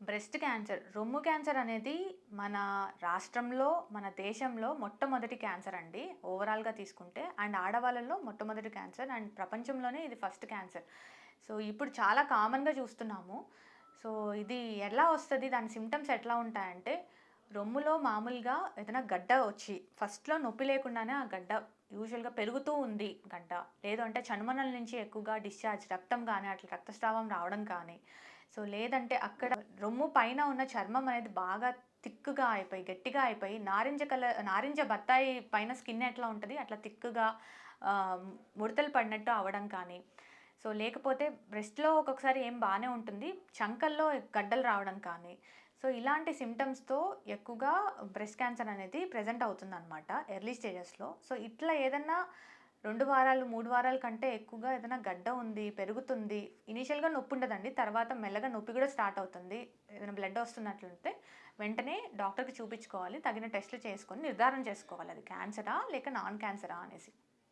Breast cancer, రొమ్ము cancer అనేది మన రాష్ట్రంలో, మన దేశంలో మొట్టమొదటి క్యాన్సర్ అండి. ఓవరాల్‌గా తీసుకుంటే అండ్ ఆడవాళ్ళలో మొట్టమొదటి క్యాన్సర్ అండ్ ప్రపంచంలోనే ఇది ఫస్ట్ క్యాన్సర్. సో, ఇప్పుడు చాలా కామన్‌గా చూస్తున్నాము. సో, ఇది ఎలా వస్తది? దాని సింప్టమ్స్ ఎట్లా ఉంటాయంటే, రొమ్ములో మామూలుగా ఏదైనా గడ్డ వచ్చి ఫస్ట్‌లో నొప్పి లేకుండానే ఆ గడ్డ యూజువల్‌గా పెరుగుతూ ఉంది గడ్డ. లేదు అంటే చనుమనల నుంచి ఎక్కువగా డిశ్చార్జ్ రక్తం గాని, అట్లా రక్తస్రావం రావడం కానీ, సో, లేదంటే అక్కడ రొమ్ము పైన ఉన్న చర్మం అనేది బాగా థిక్‌గా అయిపోయి, గట్టిగా అయిపోయి నారింజ బత్తాయి పైన స్కిన్ ఎట్లా ఉంటది అట్లా థిక్‌గా ఆహ్, ముడతలు పడినట్టు అవ్వడం కానీ, సో, లేకపోతే బ్రెస్ట్‌లో ఒక్కొక్కసారి ఏం బానే ఉంటుంది. చంకల్లో గడ్డలు రావడం కానీ, సో, ఇలాంటి సింప్టమ్స్‌తో ఎక్కువగా బ్రెస్ట్ క్యాన్సర్ అనేది ప్రెజెంట్ అవుతుందనమాట ఎర్లీ స్టేజెస్‌లో. సో, ఇట్లా ఏదన్నా 2 వారాలు, 3 వారాల కంటే ఎక్కువగా ఏదైనా గడ్డ ఉంది, పెరుగుతుంది. ఇనీషియల్‌గా నొప్పుండదండి. తర్వాత మెల్లగా నొప్పి గూడా స్టార్ట్ అవుతుంది. ఏదైనా బ్లడ్ వస్తున్నట్లుంటే వెంటనే డాక్టర్‌కి చూపించుకోవాలి. తగిన టెస్టులు చేసుకొని నిర్ధారణ చేసుకోవాలి. అది క్యాన్సరా? లేక నాన్ క్యాన్సరా అనేసి.